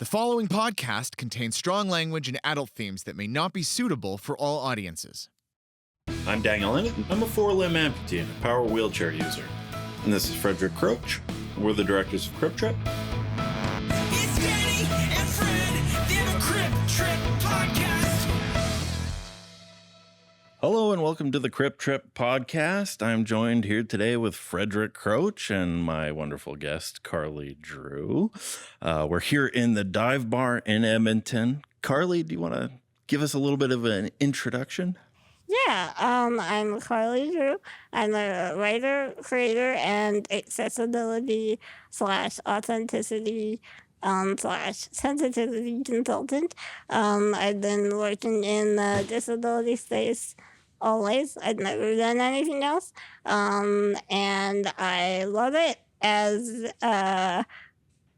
The following podcast contains strong language and adult themes that may not be suitable for all audiences. I'm Daniel Emmett. I'm a four-limb amputee and a power wheelchair user. And this is Frederick Croach. We're the directors of Crip Trip. It's Danny and Fred. They're the Crip Trip Podcast. Hello and welcome to the Crip Trip Podcast. I'm joined here today with Frederick Croach and my wonderful guest, Karli Drew. We're here in the Dive Bar in Edmonton. Karli, do you want to give us a little bit of an introduction? Yeah, I'm Karli Drew. I'm a writer, creator, and accessibility / authenticity / sensitivity consultant. I've been working in the disability space always. I've never done anything else. And I love it as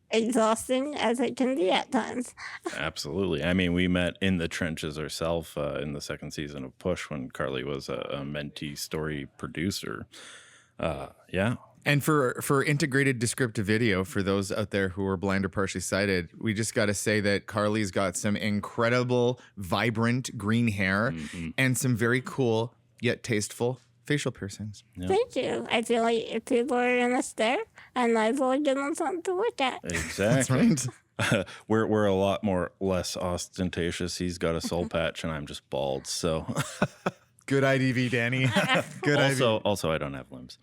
exhausting as it can be at times. Absolutely. I mean, we met in the trenches ourselves in the second season of Push when Karli was a mentee story producer. Yeah. And for integrated descriptive video, for those out there who are blind or partially sighted, we just got to say that Karli's got some incredible, vibrant green hair and some very cool yet tasteful facial piercings. Yeah. Thank you. I feel like if people are going to stare, I might as well give them something to look at. Exactly. That's right. We're a lot less ostentatious. He's got a soul patch and I'm just bald. So Good IDV, Danny. Good IDV. also I don't have limbs.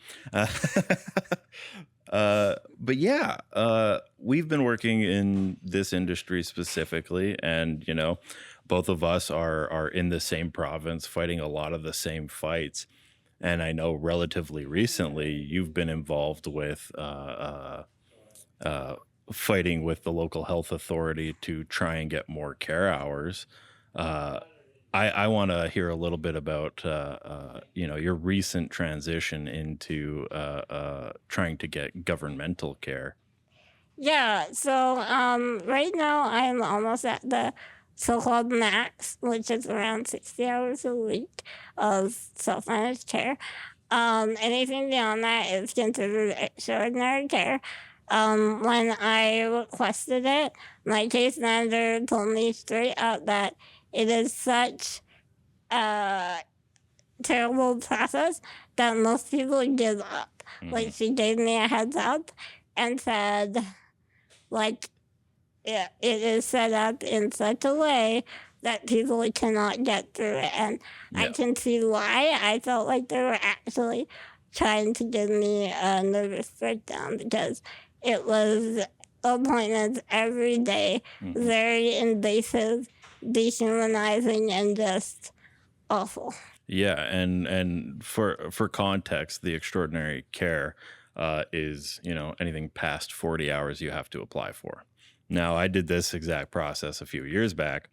But yeah, we've been working in this industry specifically, and you know, both of us are in the same province fighting a lot of the same fights. And I know relatively recently you've been involved with fighting with the local health authority to try and get more care hours. I want to hear a little bit about your recent transition into trying to get governmental care. Yeah, so right now I'm almost at the so-called max, which is around 60 hours a week of self-managed care. Anything beyond that is considered extraordinary care. When I requested it, my case manager told me straight out that it is such a terrible process that most people give up. Like, she gave me a heads up and said, like, it is set up in such a way that people cannot get through it. And I can see why. I felt like they were actually trying to give me a nervous breakdown because it was appointments every day, very invasive, dehumanizing, and just awful. Yeah, and for context, the extraordinary care is, anything past 40 hours you have to apply for. Now, I did this exact process a few years back,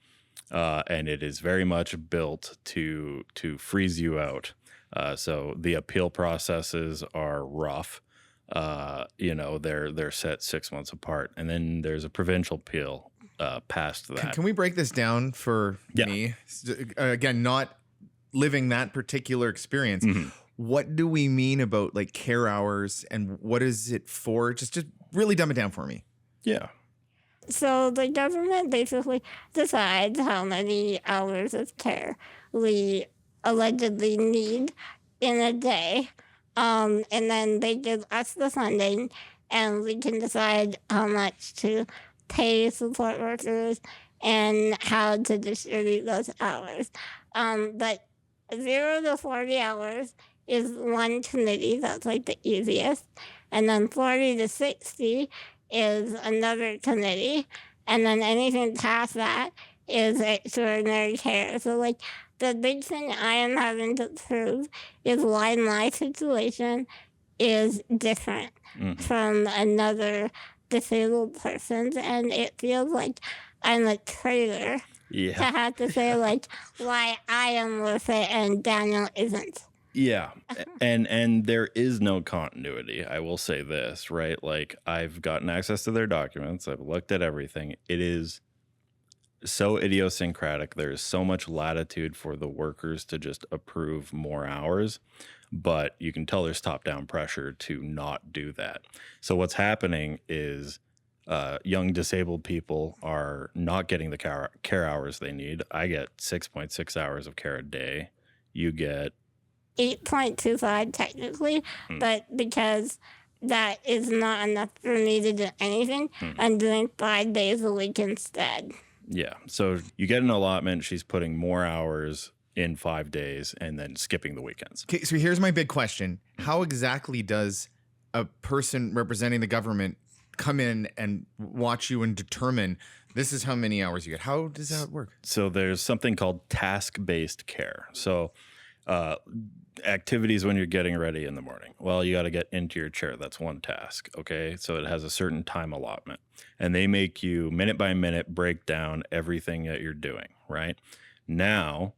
and it is very much built to freeze you out. So the appeal processes are rough. They're set 6 months apart, and then there's a provincial appeal past that. Can we break this down for me? Again, not living that particular experience. What do we mean about like care hours and what is it for? Just really dumb it down for me. Yeah. So the government basically decides how many hours of care we allegedly need in a day. And then they give us the funding and we can decide how much to pay support workers and how to distribute those hours. But 0 to 40 hours is one committee. That's like the easiest. And then 40 to 60 is another committee. And then anything past that is extraordinary care. So like the big thing I am having to prove is why my situation is different from another disabled person's. And it feels like I'm a traitor to have to say like why I am worth it and Daniel isn't. Yeah. And there is no continuity. I will say this, right? Like I've gotten access to their documents. I've looked at everything. It is so idiosyncratic. There's so much latitude for the workers to just approve more hours, but you can tell there's top-down pressure to not do that. So what's happening is young disabled people are not getting the care hours they need. I get 6.6 hours of care a day. You get 8.25 technically, but because that is not enough for me to do anything, I'm doing 5 days a week instead. Yeah. So you get an allotment. She's putting more hours in 5 days and then skipping the weekends. Okay, so here's my big question. How exactly does a person representing the government come in and watch you and determine this is how many hours you get? How does that work? So there's something called task-based care. So activities when you're getting ready in the morning. Well, you got to get into your chair. That's one task. Okay. So it has a certain time allotment, and they make you minute by minute break down everything that you're doing. Right now,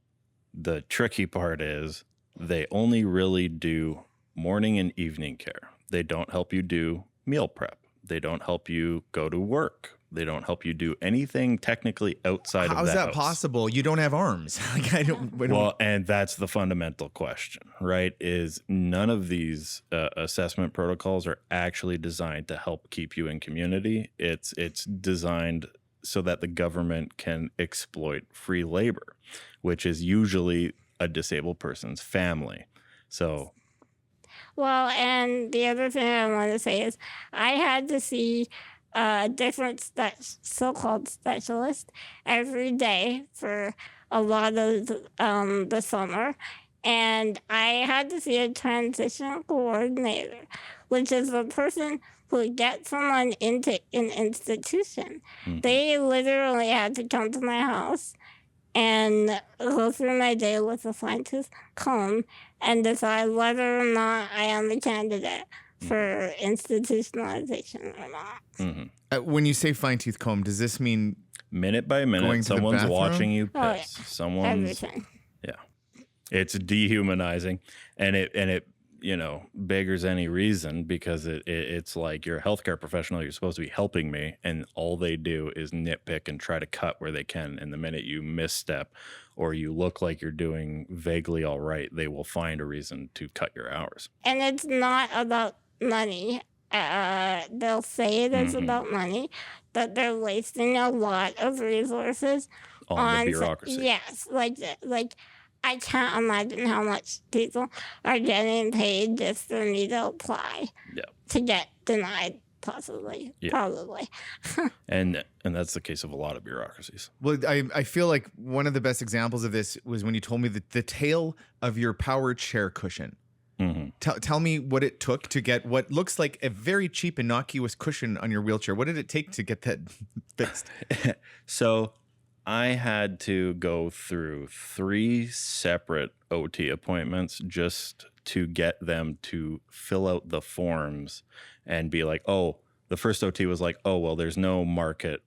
the tricky part is they only really do morning and evening care. They don't help you do meal prep. They don't help you go to work. They don't help you do anything technically outside of that. How is that house. possible? You don't have arms. Like Well, and that's the fundamental question, right? Is none of these assessment protocols are actually designed to help keep you in community. It's designed so that the government can exploit free labor, which is usually a disabled person's family. So. Well, and the other thing I want to say is I had to see a different so-called specialist every day for a lot of the summer. And I had to see a transition coordinator, which is the person who gets someone into an institution. They literally had to come to my house and go through my day with a fine-tooth comb and decide whether or not I am a candidate for institutionalization or not. When you say fine-tooth comb, does this mean minute by Going minute, to the someone's bathroom? watching you piss. Oh, yeah. Someone's Everything. it's dehumanizing, and it beggars any reason, because it's like you're a healthcare professional. You're supposed to be helping me, and all they do is nitpick and try to cut where they can. And the minute you misstep or you look like you're doing vaguely all right, they will find a reason to cut your hours. And it's not about money. They'll say it is about money, but they're wasting a lot of resources On the bureaucracy. Yes, like I can't imagine how much people are getting paid just for me to apply to get denied, possibly, probably. And that's the case of a lot of bureaucracies. Well, I feel like one of the best examples of this was when you told me that the tail of your power chair cushion. Tell me what it took to get what looks like a very cheap, innocuous cushion on your wheelchair. What did it take to get that fixed? So I had to go through 3 separate OT appointments just to get them to fill out the forms and be like, oh, the first OT was like, oh, well, there's no market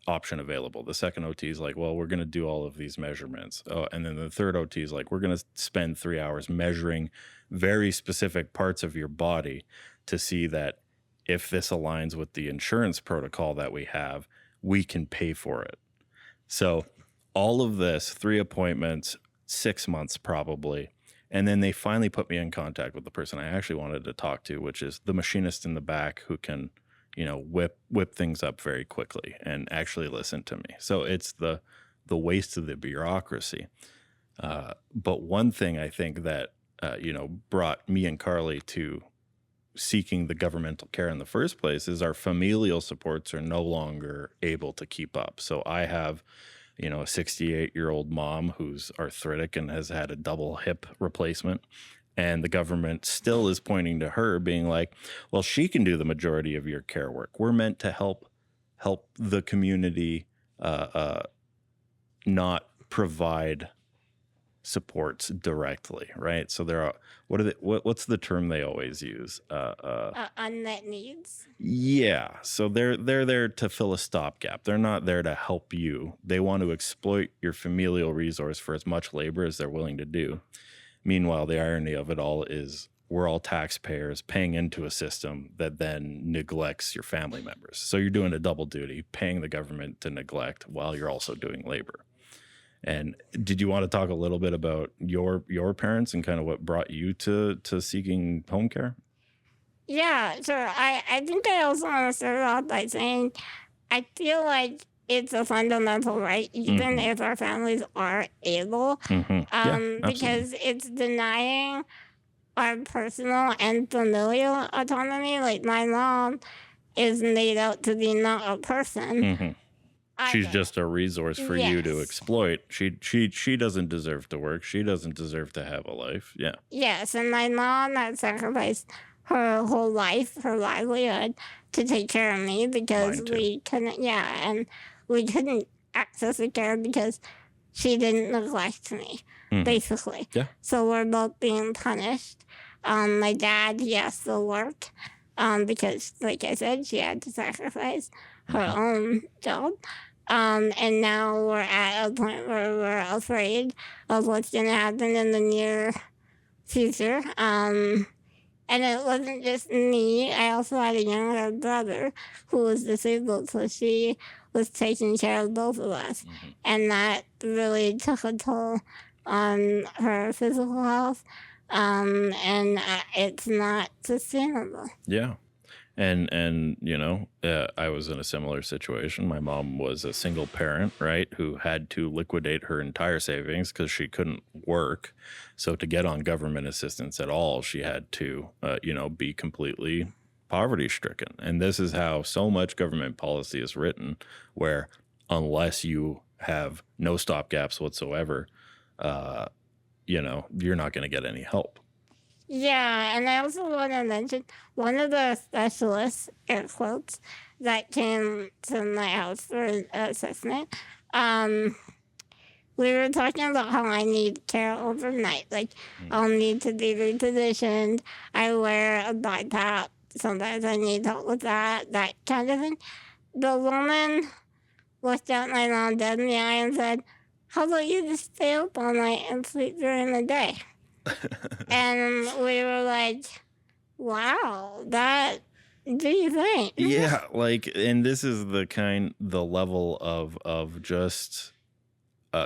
option available. The second OT is like, well, we're going to do all of these measurements. Oh, and then the third OT is like, we're going to spend 3 hours measuring very specific parts of your body to see that if this aligns with the insurance protocol that we have, we can pay for it. So all of this, 3 appointments, 6 months probably. And then they finally put me in contact with the person I actually wanted to talk to, which is the machinist in the back who can, whip things up very quickly and actually listen to me. So it's the waste of the bureaucracy. But one thing I think that, brought me and Karli to seeking the governmental care in the first place is our familial supports are no longer able to keep up. So I have, a 68-year-old mom who's arthritic and has had a double hip replacement. And the government still is pointing to her being like, well, she can do the majority of your care work. We're meant to help the community not provide supports directly, right? So there are what's the term they always use? Unmet needs. Yeah. So they're there to fill a stopgap. They're not there to help you. They want to exploit your familial resource for as much labor as they're willing to do. Meanwhile, the irony of it all is we're all taxpayers paying into a system that then neglects your family members. So you're doing a double duty, paying the government to neglect while you're also doing labor. And did you want to talk a little bit about your parents and kind of what brought you to seeking home care? Yeah, sure. I think I also want to start off by saying I feel like it's a fundamental right, even if our families are able, Absolutely. because it's denying our personal and familial autonomy. Like my mom is made out to be not a person. She's either. just a resource for you to Yes. exploit. She doesn't deserve to work. She doesn't deserve to have a life. Yeah. Yes, and my mom had sacrificed her whole life, her livelihood, to take care of me because Mine too. we couldn't. Yeah, and we couldn't access the care because she didn't neglect me, basically. Yeah. So we're both being punished. My dad, he has to work because, like I said, she had to sacrifice her own job. And now we're at a point where we're afraid of what's going to happen in the near future. And it wasn't just me. I also had a younger brother who was disabled, so she was taking care of both of us. And that really took a toll on her physical health. And it's not sustainable. Yeah. And you know, I was in a similar situation. My mom was a single parent, right, who had to liquidate her entire savings because she couldn't work. So to get on government assistance at all, she had to, be completely poverty stricken. And this is how so much government policy is written, where unless you have no stopgaps whatsoever, you're not going to get any help. Yeah, and I also want to mention one of the specialists, air quotes, that came to my house for an assessment. We were talking about how I need care overnight. Like, I'll need to be repositioned. I wear a BiPAP. Sometimes I need help with that kind of thing. The woman looked at my mom dead in the eye and said, "How about you just stay up all night and sleep during the day?" And we were like, wow, that do you think? Yeah, and this is the level of just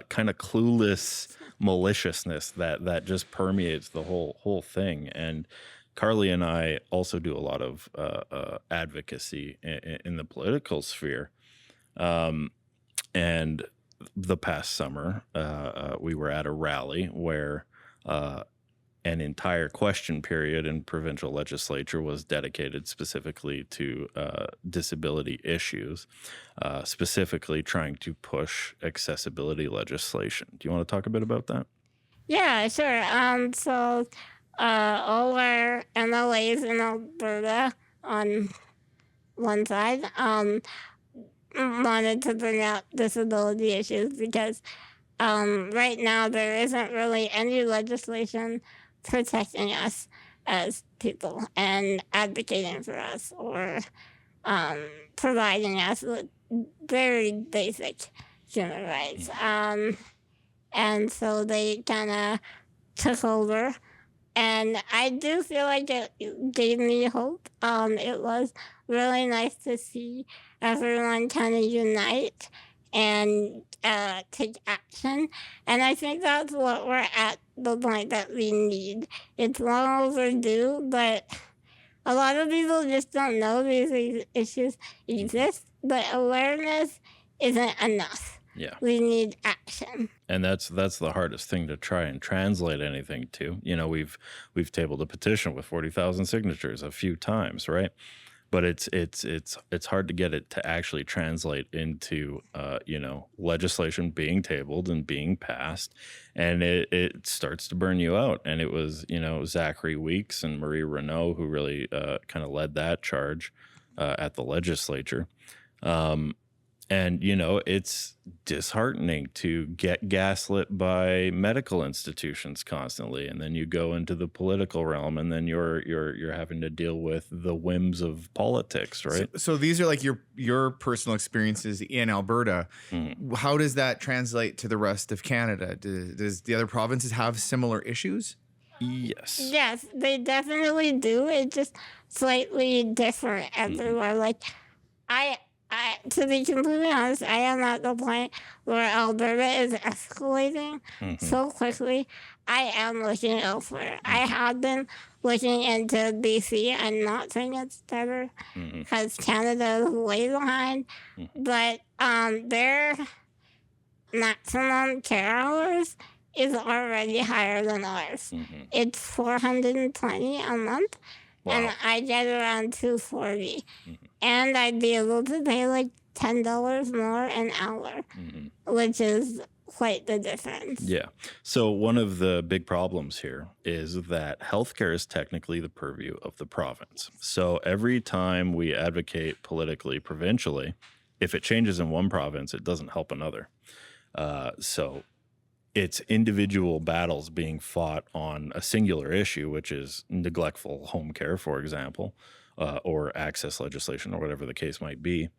kind of clueless maliciousness that just permeates the whole thing. And Karli and I also do a lot of advocacy in the political sphere. And the past summer, we were at a rally where an entire question period in provincial legislature was dedicated specifically to disability issues, specifically trying to push accessibility legislation. Do you want to talk a bit about that? Yeah, sure. So all our MLAs in Alberta on one side wanted to bring up disability issues because right now there isn't really any legislation protecting us as people and advocating for us or providing us with very basic human rights. And so they kind of took over. And I do feel like it gave me hope. It was really nice to see everyone kind of unite and take action. And I think that's what we're at the point that we need. It's long overdue, but a lot of people just don't know these issues exist, but awareness isn't enough. Yeah. We need action. And that's the hardest thing to try and translate anything to. You know, we've tabled a petition with 40,000 signatures a few times, right? But it's hard to get it to actually translate into legislation being tabled and being passed, and it starts to burn you out. And it was Zachary Weeks and Marie Renaud who really kind of led that charge at the legislature. And, it's disheartening to get gaslit by medical institutions constantly. And then you go into the political realm and then you're having to deal with the whims of politics, right? So these are like your personal experiences in Alberta. How does that translate to the rest of Canada? Does the other provinces have similar issues? Yes. Yes, they definitely do. It's just slightly different everywhere. Like, to be completely honest, I am at the point where Alberta is escalating so quickly. I am looking elsewhere. I have been looking into BC. I'm not saying it's better because Canada is way behind, but their maximum care hours is already higher than ours. It's 420 a month, and I get around 240, and I'd be able to pay like $10 more an hour, which is quite the difference. Yeah. So one of the big problems here is that healthcare is technically the purview of the province. So every time we advocate politically, provincially, if it changes in one province, it doesn't help another. So it's individual battles being fought on a singular issue, which is neglectful home care, for example, or access legislation or whatever the case might be.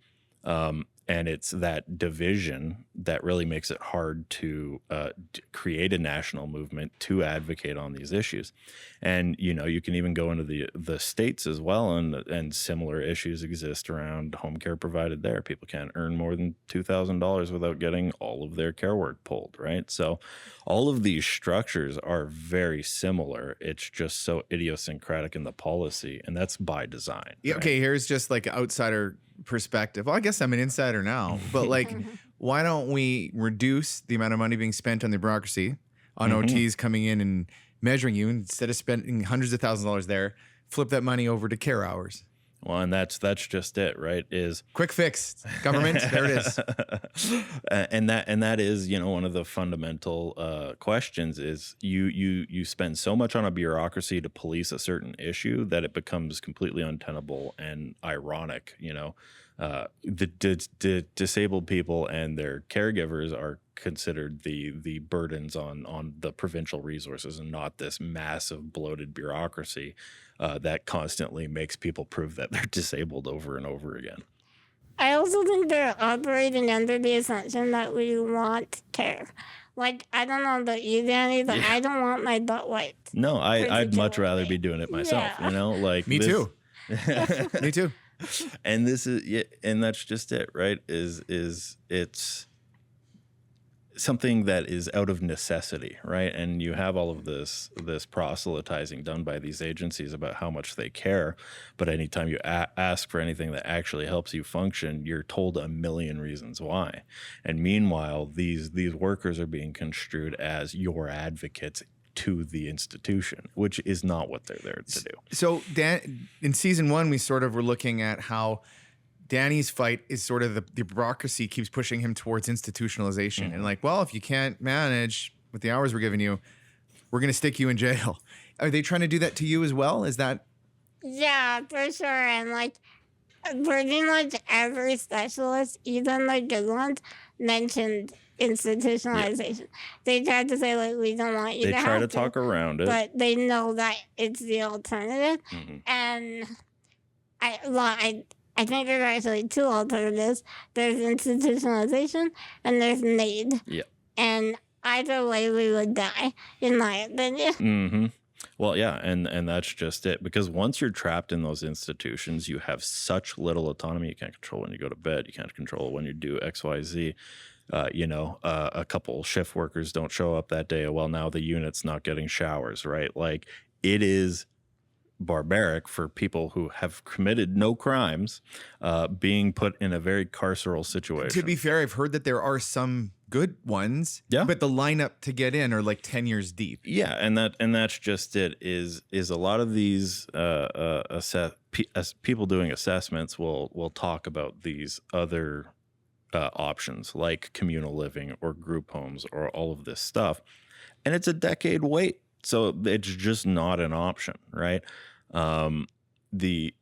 And it's that division that really makes it hard to create a national movement to advocate on these issues. And, you know, you can even go into the states as well, and similar issues exist around home care provided there. People can't earn more than $2,000 without getting all of their care work pulled, right? So all of these structures are very similar. It's just so idiosyncratic in the policy, and that's by design. Yeah, right? okay, here's just like an outsider perspective. Well, I guess I'm an insider now, but like, why don't we reduce the amount of money being spent on the bureaucracy, on OTs coming in and measuring you, instead of spending hundreds of thousands of dollars there, flip that money over to care hours? Well, and that's just it, right? Is quick fix, government. There it is. and that is, you know, one of the fundamental questions is you spend so much on a bureaucracy to police a certain issue that it becomes completely untenable and ironic. You know, the disabled people and their caregivers are considered the burdens on the provincial resources, and not this massive bloated bureaucracy that constantly makes people prove that they're disabled over and over again. I also think they're operating under the assumption that we want care. Like, I don't know about you, Danny, but I don't want my butt wiped. No, I'd much rather be doing it myself. Yeah. You know, like Me too. Me too. And this is, and that's just it, right? Is it's something that is out of necessity, right? And you have all of this proselytizing done by these agencies about how much they care, but anytime you ask for anything that actually helps you function, you're told a million reasons why. And meanwhile, these workers are being construed as your advocates to the institution, which is not what they're there to do. So Dan, in season 1, we sort of were looking at how Danny's fight is sort of the bureaucracy keeps pushing him towards institutionalization. And like, well, if you can't manage with the hours we're giving you, we're going to stick you in jail. Are they trying to do that to you as well? Is that? Yeah, for sure. And like, pretty much every specialist, even the good ones, mentioned institutionalization. Yeah. They tried to say, like, we don't want you to have to. They try to talk around it. But they know that it's the alternative. And I think there's actually 2 alternatives. There's institutionalization and there's need. Yeah. And either way, we would die, in my opinion. Well, yeah, and that's just it. Because once you're trapped in those institutions, you have such little autonomy. You can't control when you go to bed. You can't control when you do X, Y, Z. A couple shift workers don't show up that day. Well, now the unit's not getting showers, right? Like, it is barbaric for people who have committed no crimes being put in a very carceral situation. To be fair, I've heard that there are some good ones, but the lineup to get in are like 10 years deep. Yeah, and that's just it. Is a lot of these people doing assessments will talk about these other options like communal living or group homes or all of this stuff, and it's a decade wait. So it's just not an option, right? The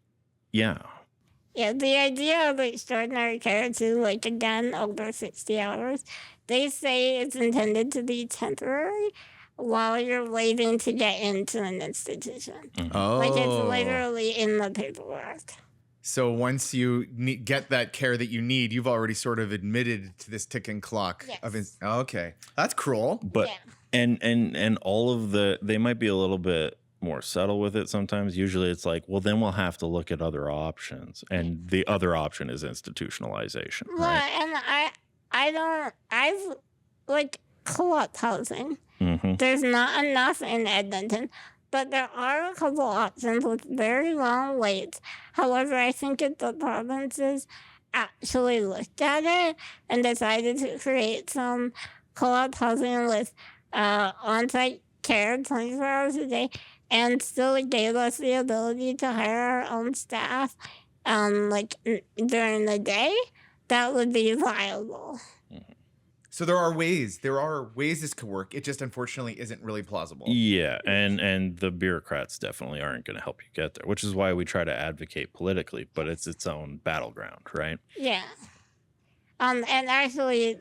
idea of extraordinary care too, like again, over 60 hours, they say it's intended to be temporary while you're waiting to get into an institution. Oh. Like, it's literally in the paperwork. So once you get that care that you need, you've already sort of admitted to this ticking clock. Yes. Okay. That's cruel. But and all of they might be a little bit more subtle with it sometimes. Usually it's like, well, then we'll have to look at other options. And the other option is institutionalization. Well, right? and I've like co-op housing. There's not enough in Edmonton. But there are a couple options with very long waits. However, I think if the provinces actually looked at it and decided to create some co-op housing with on-site care 24 hours a day and still gave us the ability to hire our own staff during the day, that would be viable. So there are ways this could work. It just unfortunately isn't really plausible. Yeah, and the bureaucrats definitely aren't going to help you get there, which is why we try to advocate politically, but it's its own battleground, right? Yeah. And actually,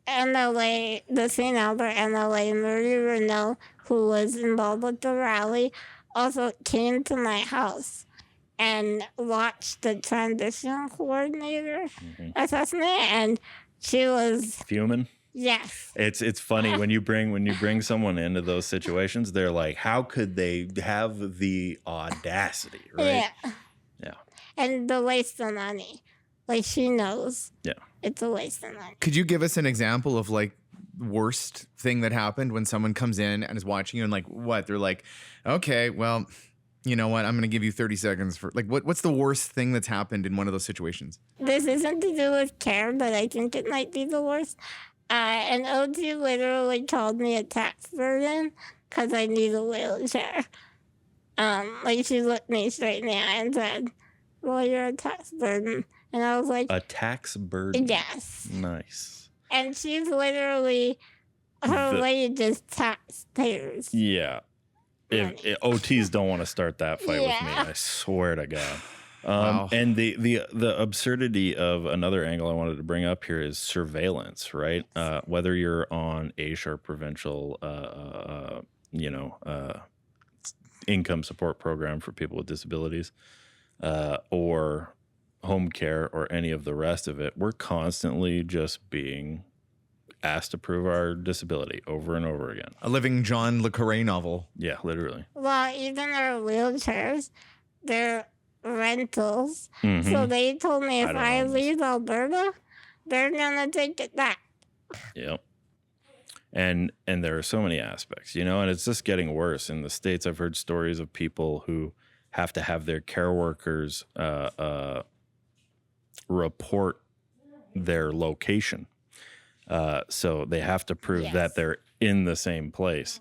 MLA, the St. Albert MLA, Marie Renault, who was involved with the rally, also came to my house and watched the transition coordinator assessment, and she was fuming. Yes. It's funny when you bring someone into those situations, they're like, how could they have the audacity, right? Yeah. And the waste of money. Like, she knows. Yeah. It's a waste of money. Could you give us an example of like worst thing that happened when someone comes in and is watching you and like what? They're like, okay, well, you know what? I'm going to give you 30 seconds for like, what's the worst thing that's happened in one of those situations? This isn't to do with care, but I think it might be the worst. An OT literally called me a tax burden because I need a wheelchair. She looked me straight in the eye and said, well, you're a tax burden. And I was like, a tax burden? Yes. Nice. And she's literally, her wage is taxpayers. Yeah. If OTs don't want to start that fight with me, I swear to God. Wow. And the absurdity of another angle I wanted to bring up here is surveillance, right? Whether you're on AISH or provincial, income support program for people with disabilities, or home care or any of the rest of it, we're constantly just being asked to prove our disability over and over again. A living John Le Carré novel. Yeah, literally. Well, even our wheelchairs, they're rentals. So they told me if I leave Alberta, they're going to take it back. Yep. And there are so many aspects, and it's just getting worse. In the States, I've heard stories of people who have to have their care workers report their location. So they have to prove that they're in the same place.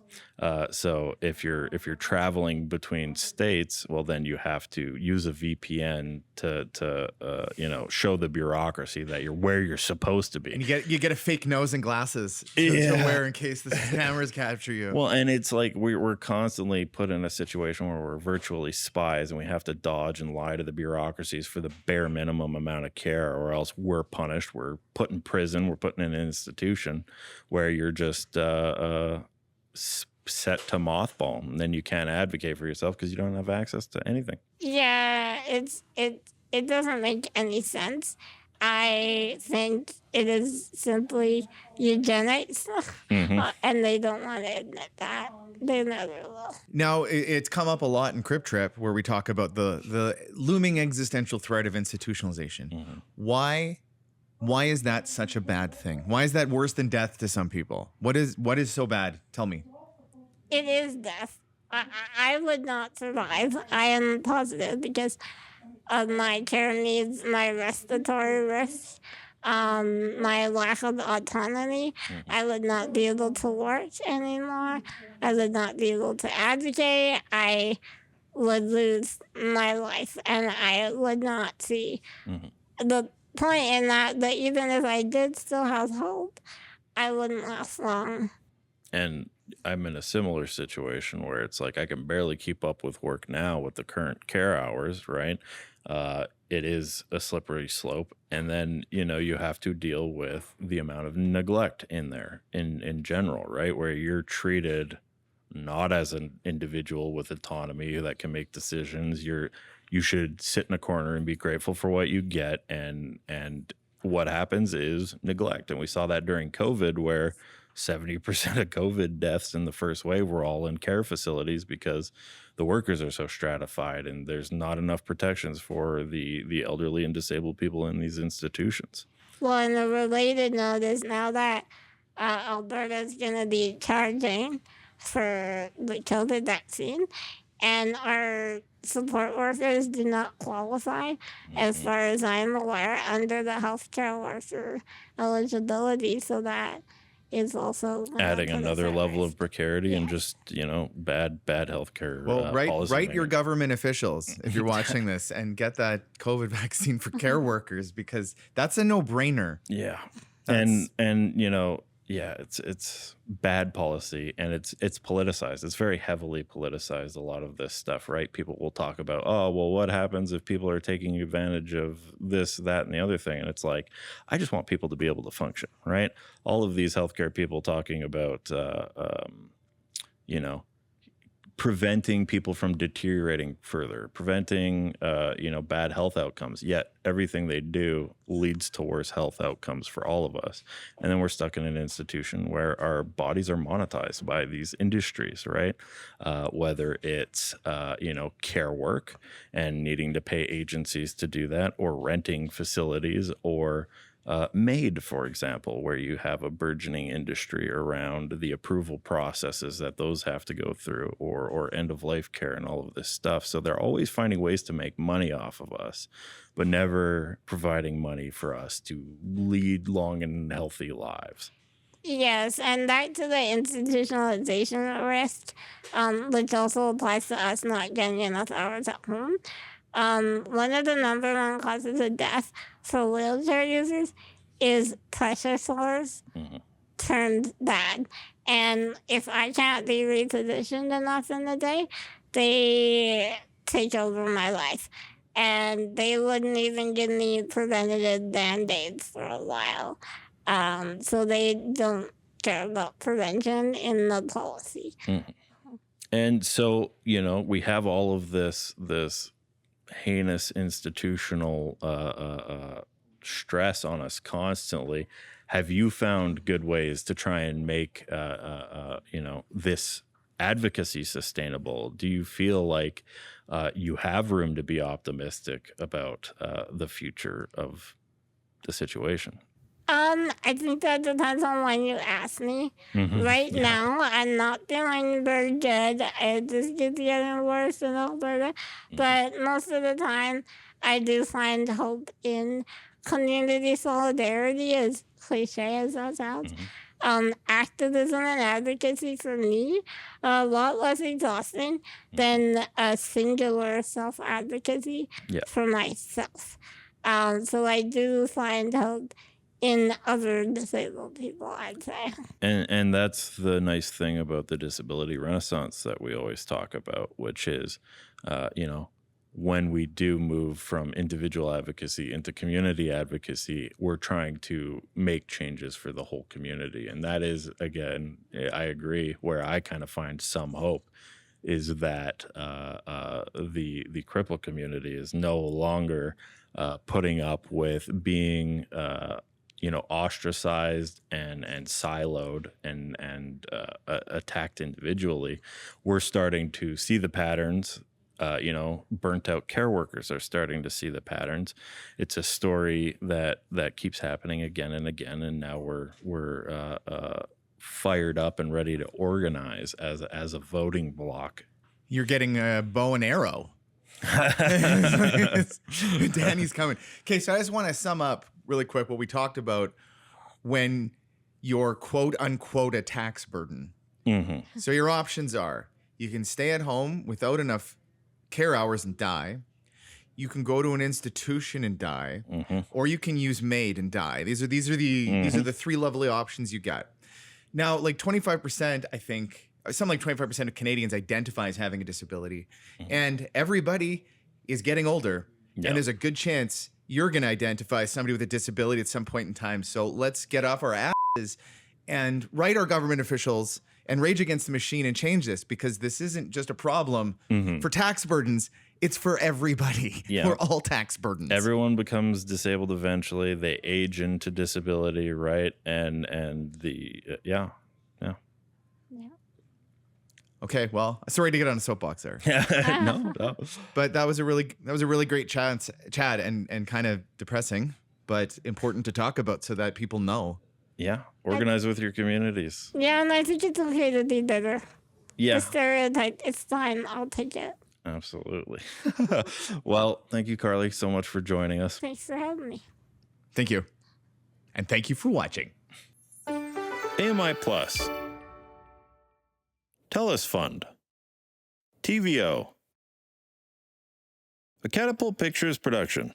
So if you're traveling between states, well, then you have to use a VPN to show the bureaucracy that you're where you're supposed to be. And you get a fake nose and glasses to wear in case the cameras capture you. Well, and it's like we're constantly put in a situation where we're virtually spies and we have to dodge and lie to the bureaucracies for the bare minimum amount of care, or else we're punished. We're put in prison. We're put in an institution where you're just set to mothball, and then you can't advocate for yourself because you don't have access to anything. Yeah, it doesn't make any sense. I think it is simply eugenics, and they don't want to admit that. They never will. Now, it's come up a lot in Crip Trip where we talk about the looming existential threat of institutionalization. Why is that such a bad thing? Why is that worse than death to some people? What is so bad? Tell me. It is death. I would not survive. I am positive because of my care needs, my respiratory risks, my lack of autonomy. I would not be able to work anymore. I would not be able to advocate. I would lose my life, and I would not see the point in that even if I did still have hope, I wouldn't last long. And I'm in a similar situation where it's like I can barely keep up with work now with the current care hours, right? It is a slippery slope. And then, you have to deal with the amount of neglect in there in general, right? Where you're treated not as an individual with autonomy that can make decisions. You should sit in a corner and be grateful for what you get. And what happens is neglect. And we saw that during COVID, where 70% of COVID deaths in the first wave were all in care facilities because the workers are so stratified and there's not enough protections for the elderly and disabled people in these institutions. Well, and the related note is now that Alberta is going to be charging for the COVID vaccine, and our support workers do not qualify, as far as I'm aware, under the healthcare worker eligibility. So that is also Adding another level of precarity and just, bad healthcare Well, policy. write your government officials if you're watching this and get that COVID vaccine for care workers, because that's a no-brainer. Yeah. That's- And it's bad policy, and it's politicized. It's very heavily politicized, a lot of this stuff, right? People will talk about, oh, well, what happens if people are taking advantage of this, that, and the other thing? And it's like, I just want people to be able to function, right? All of these healthcare people talking about, preventing people from deteriorating further, preventing, bad health outcomes. Yet everything they do leads to worse health outcomes for all of us. And then we're stuck in an institution where our bodies are monetized by these industries, right? Whether it's, care work and needing to pay agencies to do that, or renting facilities, or MAID, for example, where you have a burgeoning industry around the approval processes that those have to go through, or end-of-life care and all of this stuff. So they're always finding ways to make money off of us, but never providing money for us to lead long and healthy lives. Yes, and back to the institutionalization risk, which also applies to us not getting enough hours at home. One of the number one causes of death for wheelchair users is pressure sores turned bad. And if I can't be repositioned enough in the day, they take over my life. And they wouldn't even give me preventative Band-Aids for a while. So they don't care about prevention in the policy. And so, we have all of this heinous institutional stress on us constantly. Have you found good ways to try and make this advocacy sustainable? Do you feel like you have room to be optimistic about the future of the situation? I think that depends on when you ask me. Right now, I'm not feeling very good. It just keeps getting worse in Alberta. But most of the time, I do find hope in community solidarity, as cliche as that sounds. Activism and advocacy for me a lot less exhausting than a singular self-advocacy for myself. So I do find hope in other disabled people, I'd say. And that's the nice thing about the disability renaissance that we always talk about, which is, when we do move from individual advocacy into community advocacy, we're trying to make changes for the whole community. And that is, again, I agree, where I kind of find some hope is that the cripple community is no longer putting up with being ostracized and siloed and attacked individually. We're starting to see the patterns. Burnt out care workers are starting to see the patterns. It's a story that keeps happening again and again, and now we're fired up and ready to organize as a voting bloc. You're getting a bow and arrow. Danny's coming. Okay, so I just want to sum up really quick what we talked about when you're quote unquote a tax burden. So your options are: you can stay at home without enough care hours and die. You can go to an institution and die, or you can use MAID and die. These are the three lovely options you got. Now, like 25%, I think, something like 25% of Canadians identify as having a disability, and everybody is getting older, and there's a good chance you're going to identify as somebody with a disability at some point in time. So let's get off our asses and write our government officials and rage against the machine and change this, because this isn't just a problem for tax burdens. It's for everybody. We're all tax burdens. Everyone becomes disabled eventually. They age into disability, right? And the Okay, well, sorry to get on a soapbox there. No. But that was a really great chat and kind of depressing, but important to talk about so that people know. Yeah, organize with your communities. Yeah, and I think it's okay to be better. Yeah, The stereotype, it's fine. I'll take it. absolutely. Well, thank you, Karli, so much for joining us. Thanks for having me. Thank you. And thank you for watching. AMI Plus, Tellus Fund, TVO, a Catapult Pictures production.